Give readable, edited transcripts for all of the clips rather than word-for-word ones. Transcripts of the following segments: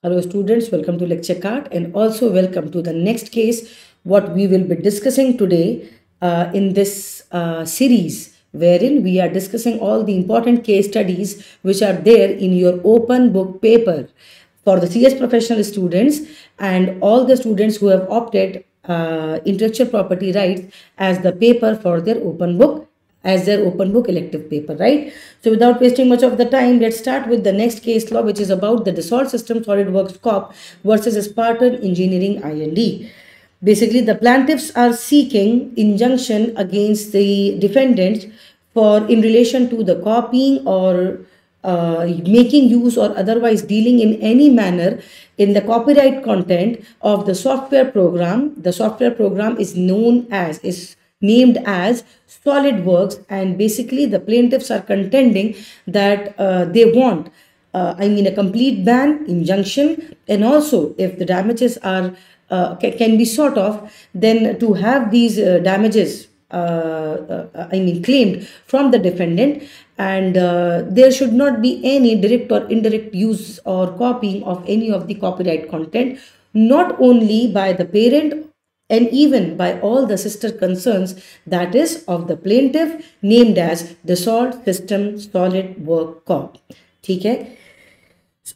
Hello students, welcome to Lecture Card and also welcome to the next case what we will be discussing today in this series wherein we are discussing all the important case studies which are there in your open book paper for the CS professional students and all the students who have opted intellectual property rights as the paper for their open book as their open book elective paper, right? So without wasting much of the time, let's start with the next case law, which is about the Dassault System SolidWorks Corp versus Spartan Engineering IND. Basically, the plaintiffs are seeking injunction against the defendants for in relation to the copying or making use or otherwise dealing in any manner in the copyright content of the software program. The software program is named as SolidWorks, and basically the plaintiffs are contending that they want a complete ban, injunction, and also if the damages are can be sort of, then to have these damages claimed from the defendant, and there should not be any direct or indirect use or copying of any of the copyright content, not only by the parent and even by all the sister concerns, that is of the plaintiff named as Dassault System SolidWorks Corp. ठीक है,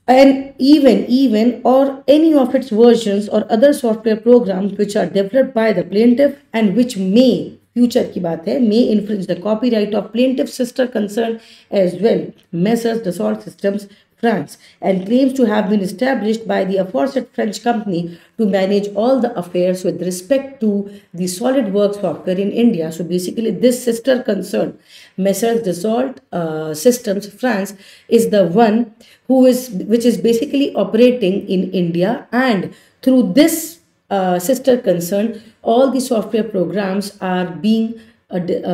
and even or any of its versions or other software programs which are developed by the plaintiff and which may future की बात है may infringe the copyright of plaintiff's sister concern as well, Messrs Dassault Systems France, and claims to have been established by the aforesaid French company to manage all the affairs with respect to the SolidWorks software in India. So basically this sister concern, Messrs Dassault Systems France, is the one which is basically operating in India, and through this sister concern, all the software programs are being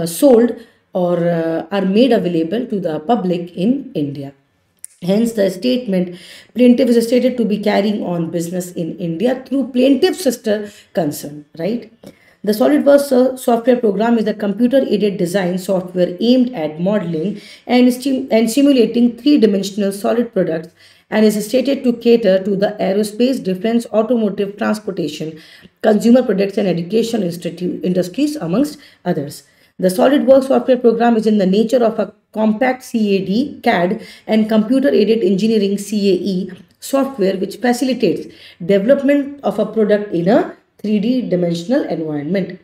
sold or are made available to the public in India. Hence, the statement plaintiff is stated to be carrying on business in India through plaintiff's sister concern, right? The SolidWorks software program is a computer-aided design software aimed at modeling and simulating three-dimensional solid products, and is stated to cater to the aerospace, defense, automotive, transportation, consumer products, and education industries, amongst others. The SolidWorks software program is in the nature of a compact CAD and computer-aided engineering CAE software which facilitates development of a product in a 3D dimensional environment.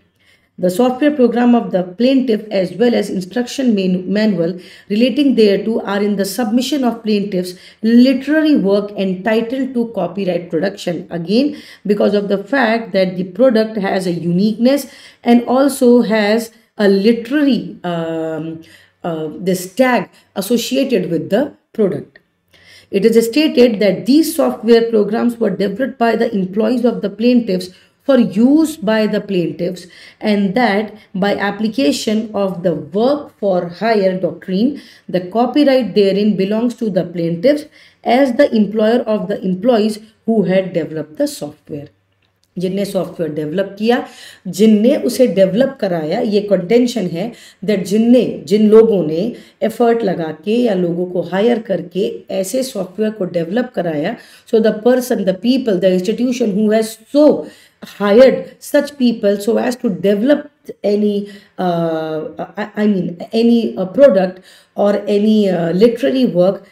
The software program of the plaintiff as well as instruction manual relating thereto are in the submission of plaintiff's literary work entitled to copyright protection. Again, because of the fact that the product has a uniqueness and also has a literary this tag associated with the product. It is stated that these software programs were developed by the employees of the plaintiffs for use by the plaintiffs, and that by application of the work for hire doctrine, the copyright therein belongs to the plaintiffs as the employer of the employees who had developed the software. जिनने software develop किया, जिनने उसे develop कराया, ये contention है that जिन लोगों ने effort लगा के या लोगों को हायर करके ऐसे सॉफ्टवेयर को डेवलप कराया, so the person, the people, the institution who has so hired such people so as to develop any any product or any literary work,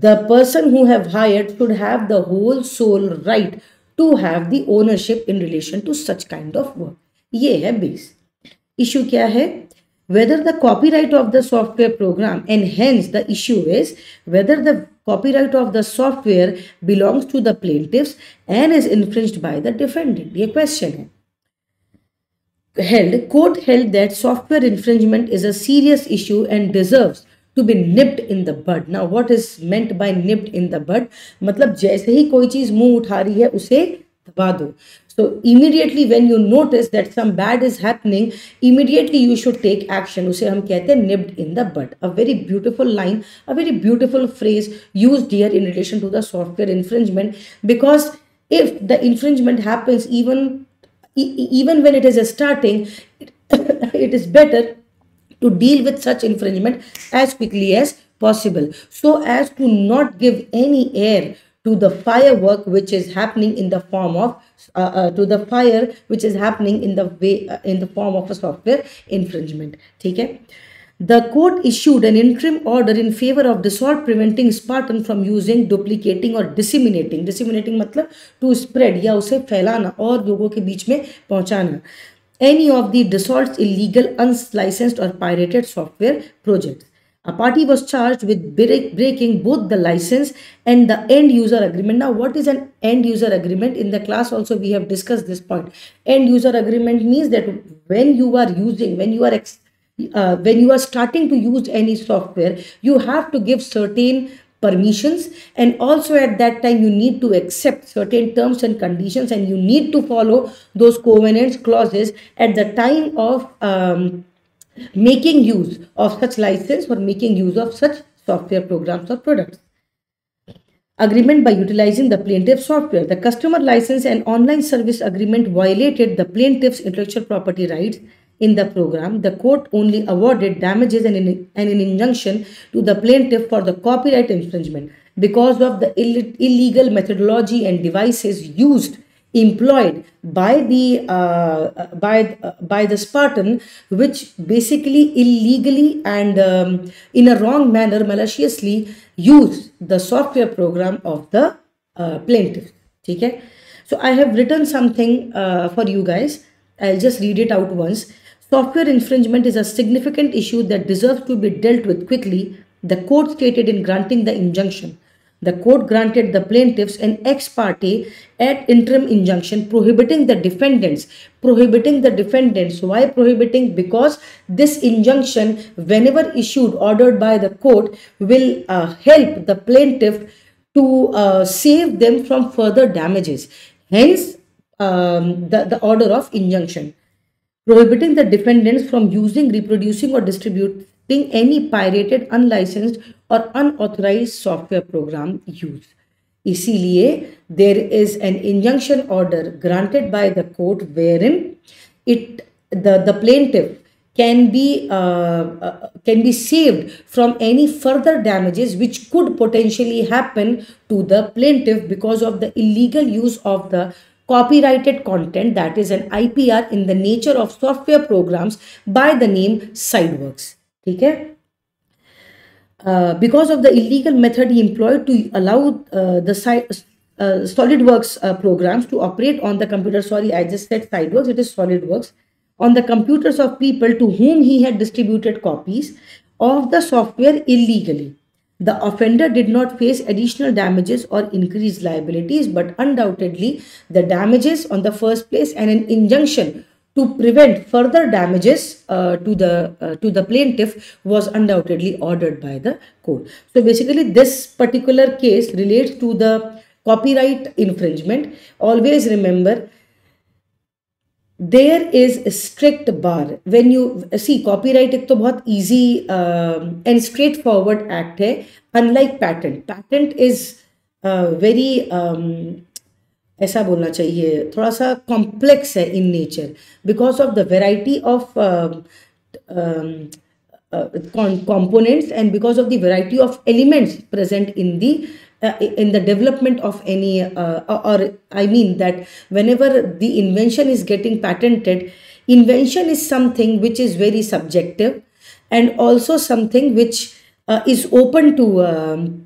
the person who have hired should have the whole sole right to have the ownership in relation to such kind of work. ये है base. Issue क्या है? Whether the copyright of the software program, and hence the issue is whether the copyright of the software belongs to the plaintiffs and is infringed by the defendant. ये question है. Court held that software infringement is a serious issue and deserves to be nipped in the bud. Now, what is meant by nipped in the bud? मतलब जैसे ही कोई चीज मुंह उठा रही है उसे दबा दो. So immediately when you notice that some bad is happening, immediately you should take action. उसे हम कहते हैं nipped in the bud. A very beautiful line, a very beautiful phrase used here in relation to the software infringement, because if the infringement happens even when it is starting, it is better to deal with such infringement as quickly as possible, so as to not give any air to the firework which is happening in the form of to the fire which is happening in the way in the form of a software infringement. ठीक है. The court issued an interim order in favor of Dassault preventing Spartan from using, duplicating or disseminating. Disseminating मतलब to spread या उसे फैलाना और लोगों के बीच में पहुंचाना. Any of the Dassault's illegal, unlicensed or pirated software projects. A party was charged with breaking both the license and the end user agreement. Now, what is an end user agreement? In the class also we have discussed this point. End user agreement means that when you are using, when you are starting to use any software, you have to give certain permissions, and also at that time you need to accept certain terms and conditions, and you need to follow those covenants clauses at the time of making use of such license or making use of such software programs or products. Agreement by utilizing the plaintiff's software. The customer license and online service agreement violated the plaintiff's intellectual property rights in the program. The court only awarded damages and an injunction to the plaintiff for the copyright infringement because of the illegal methodology and devices employed by the Spartan, which basically illegally and in a wrong manner, maliciously use the software program of the plaintiff. Okay? So I have written something for you guys. I'll just read it out once. Software infringement is a significant issue that deserves to be dealt with quickly, the court stated in granting the injunction. The court granted the plaintiffs an ex parte ad interim injunction prohibiting the defendants. Why prohibiting? Because this injunction, whenever issued, ordered by the court, will help the plaintiff to save them from further damages. Hence, the order of injunction. Prohibiting the defendants from using, reproducing or distributing any pirated, unlicensed or unauthorized software program use. इसीलिए there is an injunction order granted by the court wherein the plaintiff can be saved from any further damages which could potentially happen to the plaintiff because of the illegal use of the copyrighted content, that is an IPR, in the nature of software programs by the name SideWorks. Okay? Because of the illegal method he employed to allow the SolidWorks programs to operate on the computer. Sorry, I just said SideWorks, it is SolidWorks. On the computers of people to whom he had distributed copies of the software illegally. The offender did not face additional damages or increased liabilities, but undoubtedly the damages on the first place and an injunction to prevent further damages to the plaintiff was undoubtedly ordered by the court. So basically this particular case relates to the copyright infringement. Always remember, there is a strict bar. When you see copyright, एक तो बहुत easy and straightforward act है, unlike patent. Patent is very ऐसा बोलना चाहिए, थोड़ा सा complex है in nature because of the variety of components and because of the variety of elements present in the development of any or I mean that whenever the invention is getting patented, invention is something which is very subjective and also something which is open to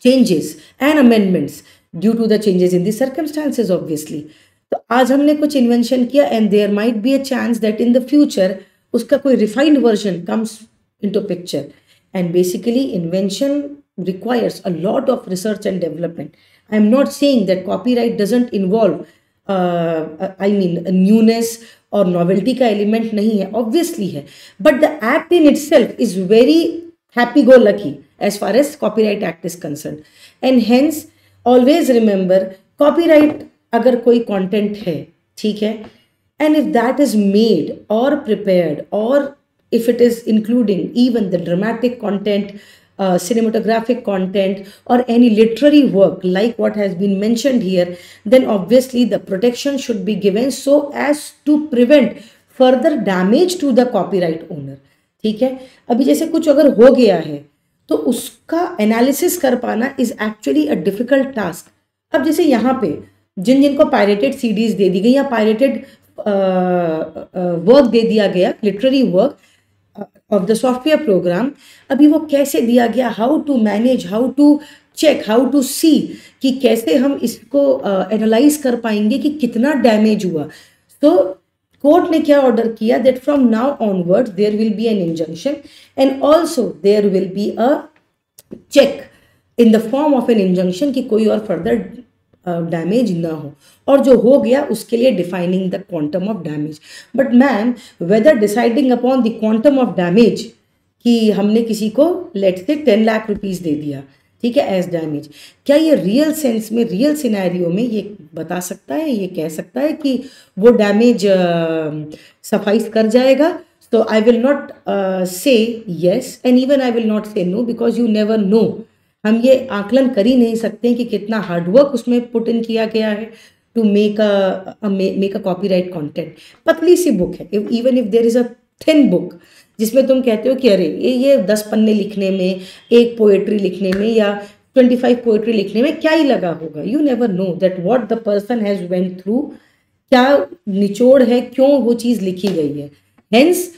changes and amendments due to the changes in the circumstances obviously. तो आज हमने कुछ invention किया and there might be a chance that in the future उसका कोई refined version comes into picture, and basically invention requires a lot of research and development. I am not saying that copyright doesn't involve I mean newness or novelty का element नहीं है, obviously है, but the act in itself is very happy-go-lucky as far as Copyright Act is concerned, and hence always remember copyright अगर कोई content है, ठीक है, and if that is made or prepared or if it is including even the dramatic content, cinematographic content or any literary work like what has been mentioned here, then obviously the protection should be given so as to prevent further damage to the copyright owner. ठीक है, अभी जैसे कुछ अगर हो गया है तो उसका एनालिसिस कर पाना is actually a difficult task. अब जैसे यहाँ पे जिन जिनको पायरेटेड सीडीज दे दी गई या पायरेटेड वर्क दे दिया गया, literary work of the software program, अभी वो कैसे दिया गया, how to manage, how to check, how to see, कि कैसे हम इसको एनालाइज कर पाएंगे कि कितना डैमेज हुआ। तो कोर्ट ने क्या ऑर्डर किया, that from now onwards there will be an injunction and also there will be a check in the form of an injunction कि कोई और फर्दर डैमेज ना हो, और जो हो गया उसके लिए defining the quantum of damage. But ma'am, whether deciding upon the quantum of damage, कि हमने किसी को लेट्स से 10 लाख रुपीस दे दिया, ठीक है, एज डैमेज, क्या ये रियल सेंस में, रियल सिनेरियो में ये बता सकता है, ये कह सकता है कि वो डैमेज सफाइस कर जाएगा? तो I will not say yes and even I will not say no, because you never know. हम ये आकलन कर ही नहीं सकते कि कितना हार्डवर्क उसमें पुट इन किया गया है to make a copyright content. पतली सी बुक है, even if there is a thin book, जिसमें तुम कहते हो कि अरे ये 10 पन्ने लिखने में, एक पोएट्री लिखने में या 25 पोएट्री लिखने में क्या ही लगा होगा। You never know that what the person has went through, क्या निचोड़ है, क्यों वो चीज लिखी गई है। हेंस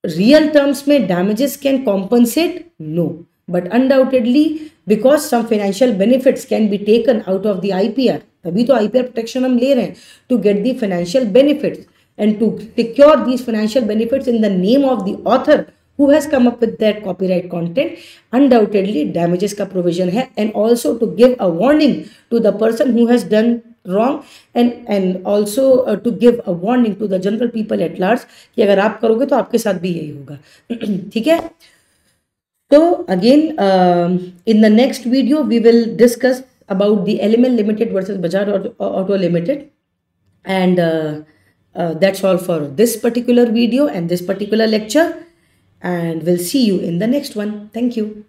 रियल टर्म्स में damages can compensate, no, but undoubtedly because some financial benefits can be taken out of the IPR, तभी तो IPR protection हम ले रहे हैं, to get the financial benefits and to secure these financial benefits in the name of the author who has come up with that copyright content. Undoubtedly damages का provision है, and also to give a warning to the person who has done wrong, and also to give a warning to the general people at large कि अगर आप करोगे तो आपके साथ भी यही होगा। ठीक है, तो again in the next video we will discuss about the LML Limited versus Bajaj Auto Limited, and that's all for this particular video and this particular lecture, and we'll see you in the next one. Thank you.